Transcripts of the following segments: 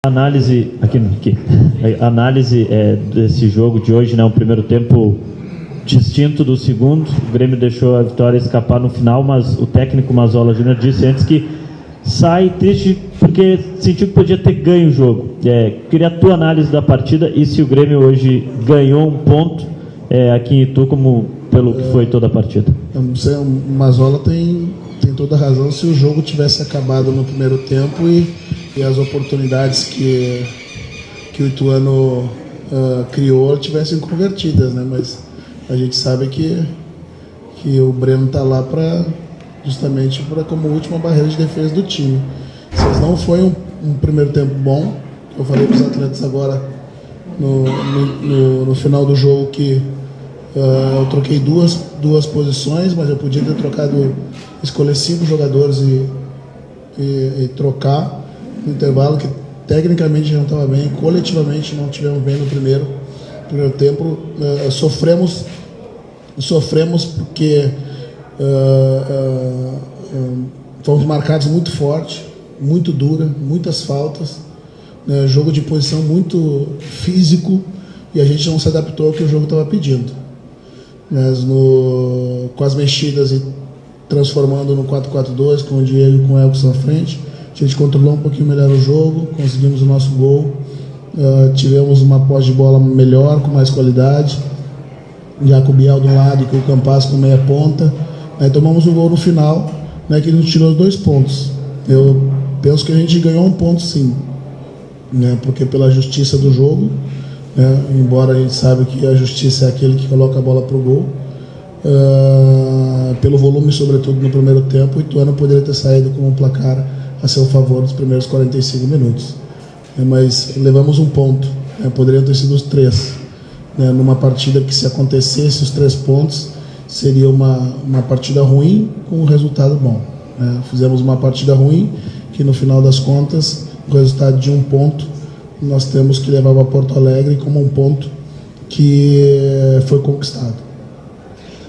Análise desse jogo de hoje, né? Um primeiro tempo distinto do segundo. O Grêmio deixou a vitória escapar no final, mas o técnico Mazzola Júnior disse antes que sai triste porque sentiu que podia ter ganho o jogo. Queria a tua análise da partida e se o Grêmio hoje ganhou um ponto aqui em Itu, como pelo que foi toda a partida. O Mazzola tem toda a razão. Se o jogo tivesse acabado no primeiro tempo e as oportunidades que o Ituano criou tivessem convertidas, né? Mas a gente sabe que o Breno está lá justamente como última barreira de defesa do time. Se não foi um primeiro tempo bom, eu falei para os atletas agora no final do jogo que eu troquei duas posições, mas eu podia ter escolher 5 jogadores e trocar no intervalo, que tecnicamente não estava bem, coletivamente não tivemos bem no primeiro tempo. Sofremos porque fomos marcados muito forte, muito dura, muitas faltas, né, jogo de posição muito físico, e a gente não se adaptou ao que o jogo estava pedindo. Mas com as mexidas e transformando no 4-4-2, com o Diego e com o Elkson à frente, a gente controlou um pouquinho melhor o jogo, conseguimos o nosso gol, tivemos uma posse de bola melhor, com mais qualidade, já com o Biel de um lado e com o Campas com meia ponta. Tomamos um gol no final, né, que nos tirou os 2 pontos. Eu penso que a gente ganhou um ponto sim, né, porque pela justiça do jogo, né, embora a gente saiba que a justiça é aquele que coloca a bola para o gol, pelo volume, sobretudo no primeiro tempo, o Ituano poderia ter saído com um placar a seu favor nos primeiros 45 minutos. Mas levamos um ponto, poderiam ter sido os 3. Numa partida que, se acontecesse os 3 pontos, seria uma partida ruim com um resultado bom. Fizemos uma partida ruim que, no final das contas, o resultado de 1 ponto nós temos que levar para Porto Alegre como um ponto que foi conquistado.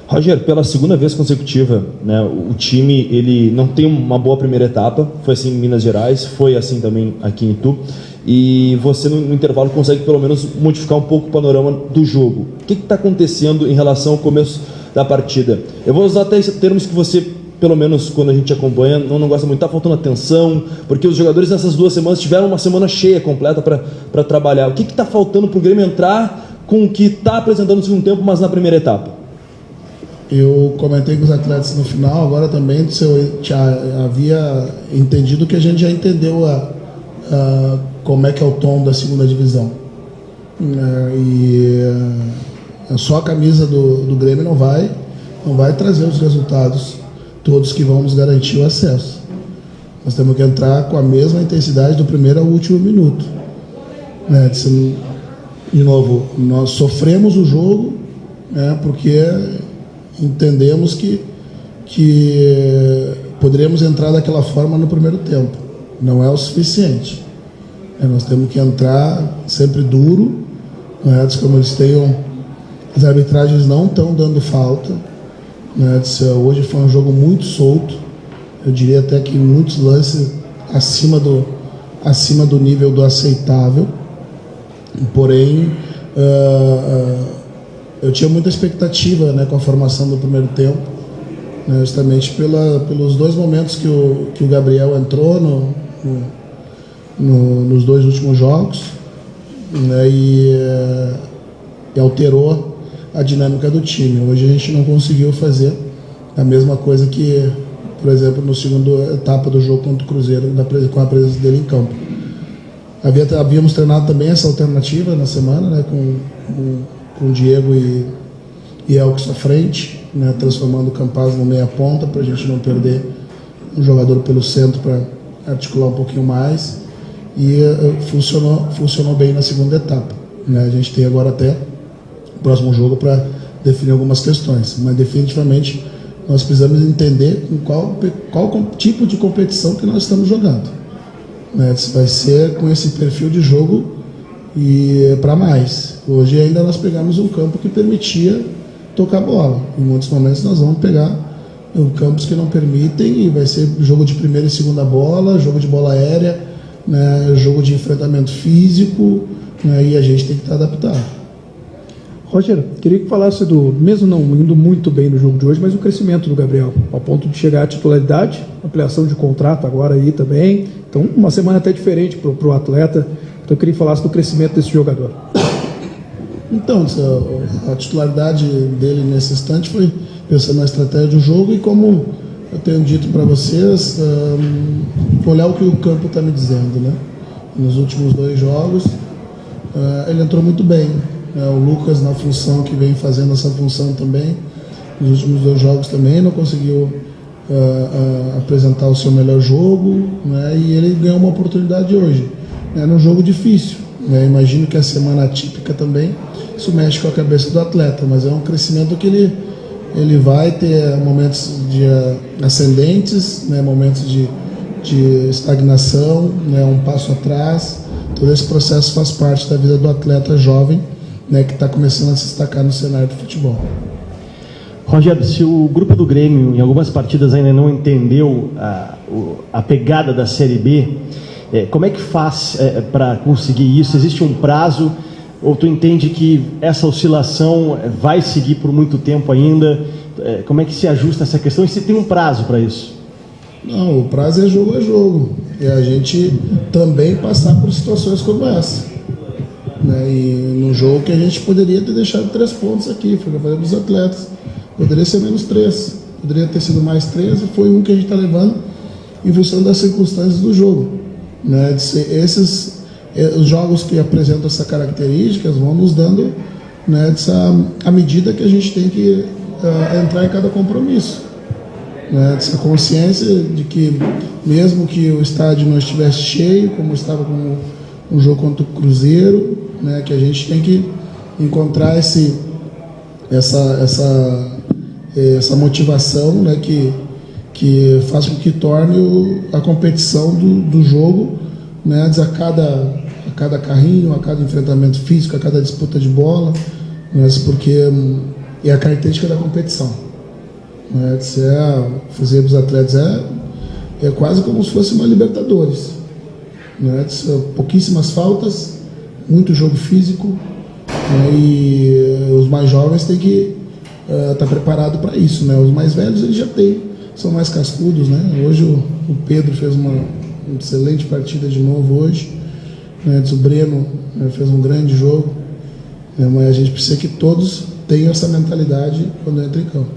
Roger, pela segunda vez consecutiva, né, o time ele não tem uma boa primeira etapa, foi assim em Minas Gerais, foi assim também aqui em Itu, e você no intervalo consegue pelo menos modificar um pouco o panorama do jogo. O que está acontecendo em relação ao começo da partida? Eu vou usar até termos que você, pelo menos quando a gente acompanha, não gosta muito. Está faltando atenção, porque os jogadores nessas 2 semanas tiveram uma semana cheia, completa para trabalhar. O que está faltando para o Grêmio entrar com o que está apresentando no segundo tempo, mas na primeira etapa? Eu comentei com os atletas no final, agora também, se eu já havia entendido que a gente já entendeu como é que é o tom da segunda divisão. Só a camisa do Grêmio não vai trazer os resultados todos que vão nos garantir o acesso. Nós temos que entrar com a mesma intensidade do primeiro ao último minuto. De novo, nós sofremos o jogo, porque entendemos que poderíamos entrar daquela forma no primeiro tempo. Não é o suficiente. Nós temos que entrar sempre duro, como eles tenham. As arbitragens não estão dando falta. Hoje foi um jogo muito solto. Eu diria até que muitos lances acima do nível do aceitável. Porém, eu tinha muita expectativa, com a formação do primeiro tempo, justamente pelos 2 momentos que o Gabriel entrou nos 2 últimos jogos, e alterou a dinâmica do time. Hoje a gente não conseguiu fazer a mesma coisa que, por exemplo, na segunda etapa do jogo contra o Cruzeiro, com a presença dele em campo. Havíamos treinado também essa alternativa na semana, com o Diego e Elkson à frente, transformando o Campas no meia ponta, para a gente não perder um jogador pelo centro, para articular um pouquinho mais, e funcionou bem na segunda etapa. A gente tem agora até o próximo jogo para definir algumas questões, mas definitivamente nós precisamos entender qual tipo de competição que nós estamos jogando. Se vai ser com esse perfil de jogo e para mais. Hoje ainda nós pegamos um campo que permitia tocar bola. Em muitos momentos nós vamos pegar campos que não permitem, e vai ser jogo de primeira e segunda bola, jogo de bola aérea, né, jogo de enfrentamento físico, né, e a gente tem que estar adaptado. Roger, queria que falasse mesmo não indo muito bem no jogo de hoje, mas o crescimento do Gabriel, ao ponto de chegar à titularidade, ampliação de contrato agora aí também, então uma semana até diferente para o atleta, então eu queria que falasse do crescimento desse jogador. Então, a titularidade dele nesse instante foi pensando na estratégia do jogo e, como eu tenho dito para vocês, olhar o que o campo está me dizendo, né? Nos últimos 2 jogos, ele entrou muito bem. O Lucas, na função que vem fazendo essa função também, nos últimos 2 jogos também não conseguiu apresentar o seu melhor jogo, né? E ele ganhou uma oportunidade hoje, né? Num jogo difícil, né? Imagino que a semana atípica também, isso mexe com a cabeça do atleta, mas é um crescimento que ele vai ter momentos de ascendentes, né? Momentos de estagnação, né? Um passo atrás. Todo esse processo faz parte da vida do atleta jovem, né, que está começando a se destacar no cenário do futebol. Rogério, se o grupo do Grêmio em algumas partidas ainda não entendeu a pegada da Série B, como é que faz para conseguir isso? Existe um prazo ou tu entende que essa oscilação vai seguir por muito tempo ainda? Como é que se ajusta essa questão e se tem um prazo para isso? Não, o prazo é jogo. E a gente também passar por situações como essa. Né? E no jogo que a gente poderia ter deixado 3 pontos aqui, foi o que eu falei para os atletas. Poderia ser menos 3, poderia ter sido mais 3, e foi um que a gente está levando em função das circunstâncias do jogo. Né? Os jogos que apresentam essas características vão nos dando, né, a medida que a gente tem que entrar em cada compromisso. Né? Essa consciência de que, mesmo que o estádio não estivesse cheio, como estava com um jogo contra o Cruzeiro, né, que a gente tem que encontrar essa motivação, né, que faz com que torne a competição do jogo, né, a cada carrinho, a cada enfrentamento físico, a cada disputa de bola, né, porque é a característica da competição. Né, fazer para os atletas é quase como se fosse uma Libertadores. Né, pouquíssimas faltas, muito jogo físico, né, e os mais jovens têm que estar preparados para isso, né? Os mais velhos eles já são mais cascudos, né? Hoje o Pedro fez uma excelente partida de novo hoje, né? O Breno, né, fez um grande jogo, né? Mas a gente precisa que todos tenham essa mentalidade quando entra em campo.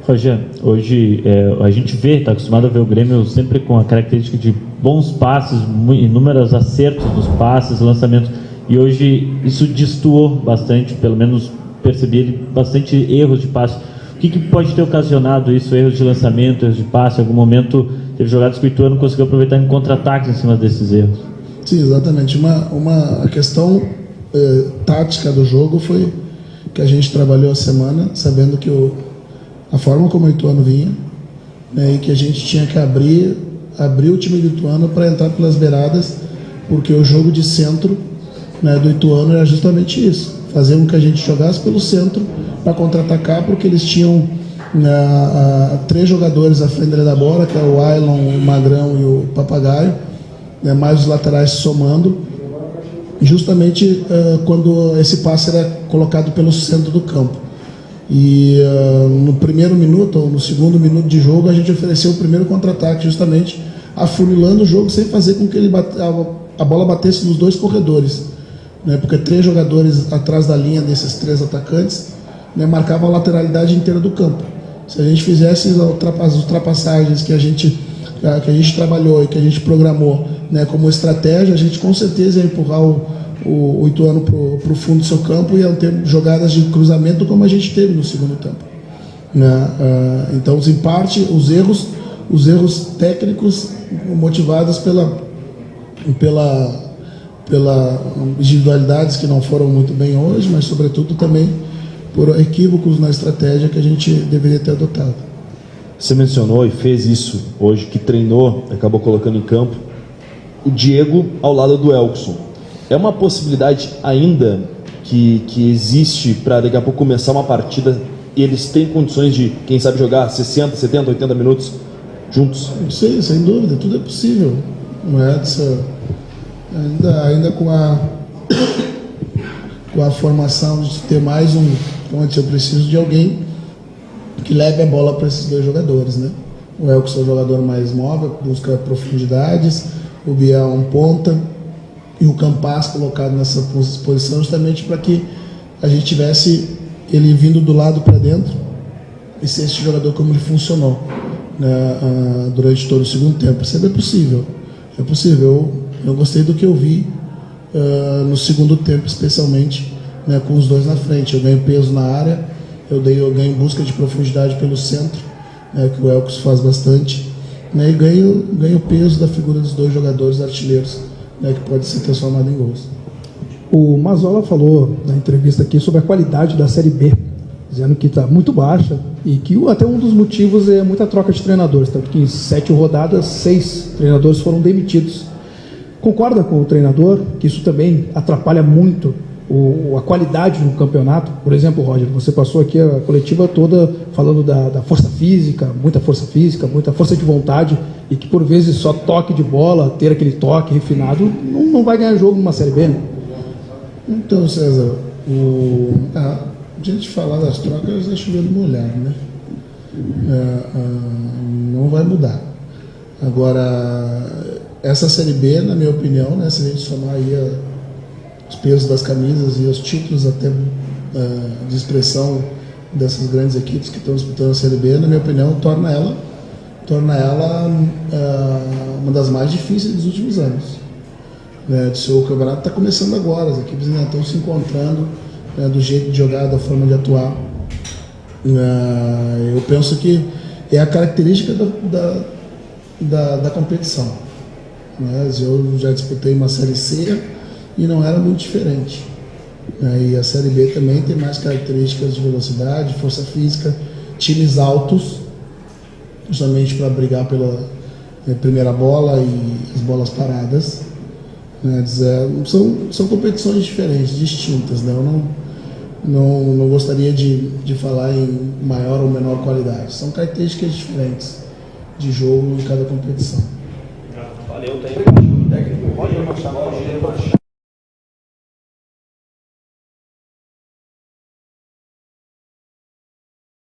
Rogério, hoje a gente está acostumado a ver o Grêmio sempre com a característica de bons passes, inúmeros acertos nos passes, lançamentos, e hoje isso destoou bastante, pelo menos percebi bastante erros de passe. O que pode ter ocasionado isso? Erros de lançamento, erros de passe? Em algum momento teve jogadas que o Ituano conseguiu aproveitar em contra-ataques em cima desses erros. Sim, exatamente. A questão tática do jogo foi que a gente trabalhou a semana, sabendo que a forma como o Ituano vinha, né, e que a gente tinha que abrir o time do Ituano para entrar pelas beiradas, porque o jogo de centro, né, do Ituano era justamente isso, fazer com que a gente jogasse pelo centro para contra-atacar, porque eles tinham 3 jogadores à frente da bola, que é o Ailon, o Magrão e o Papagaio, né, mais os laterais somando, justamente quando esse passe era colocado pelo centro do campo. E no primeiro minuto ou no segundo minuto de jogo a gente ofereceu o primeiro contra-ataque, justamente afunilando o jogo sem fazer com que a bola batesse nos 2 corredores, né, porque 3 jogadores atrás da linha desses 3 atacantes, né, marcavam a lateralidade inteira do campo. Se a gente fizesse as ultrapassagens que a gente trabalhou e que a gente programou, né, como estratégia, a gente com certeza ia empurrar o Ituano para o fundo do seu campo e ia ter jogadas de cruzamento como a gente teve no segundo tempo. Né? Então, em parte, os erros técnicos motivados pela individualidades que não foram muito bem hoje, mas sobretudo também por equívocos na estratégia que a gente deveria ter adotado. Você mencionou e fez isso hoje, que treinou, acabou colocando em campo o Diego ao lado do Elkson. É uma possibilidade ainda que existe para daqui a pouco começar uma partida e eles têm condições de, quem sabe, jogar 60, 70, 80 minutos juntos? Sim, sem dúvida, tudo é possível. O Edson, ainda com a formação de ter mais um, como eu disse, eu preciso de alguém que leve a bola para esses dois jogadores, né? O Elkson é o jogador mais móvel, busca profundidades, o Biel é um ponta e o Campas colocado nessa posição justamente para que a gente tivesse ele vindo do lado para dentro e ser esse jogador como ele funcionou, né, durante todo o segundo tempo. Isso é possível, é possível. Eu gostei do que eu vi no segundo tempo, especialmente, né, com os dois na frente. Eu ganho peso na área, eu ganho busca de profundidade pelo centro, né, que o Elkson faz bastante, né, e ganho peso da figura dos dois jogadores artilheiros, né, que pode ser transformado em gols. O Mazzola falou na entrevista aqui sobre a qualidade da Série B, dizendo que está muito baixa e que até um dos motivos é muita troca de treinadores, tanto que em 7 rodadas, 6 treinadores foram demitidos. Concorda com o treinador que isso também atrapalha muito a qualidade do campeonato? Por exemplo, Roger, você passou aqui a coletiva toda falando da força física, muita força de vontade, e que por vezes só toque de bola, ter aquele toque refinado, não vai ganhar jogo numa Série B, né? Então, César, a gente falar das trocas é chovendo molhado, né? Não vai mudar. Agora, essa Série B, na minha opinião, né, se a gente somar aí os pesos das camisas e os títulos até de expressão dessas grandes equipes que estão disputando a Série B, na minha opinião, torna ela uma das mais difíceis dos últimos anos. Né, o campeonato está começando agora, as equipes ainda estão se encontrando, né, do jeito de jogar, da forma de atuar. Eu penso que é a característica da competição. Né, eu já disputei uma Série C e não era muito diferente. E a Série B também tem mais características de velocidade, força física, times altos, justamente para brigar pela primeira bola e as bolas paradas. Né, são competições diferentes, distintas. Né, eu não gostaria de falar em maior ou menor qualidade. São características diferentes de jogo em cada competição. Valeu, técnico.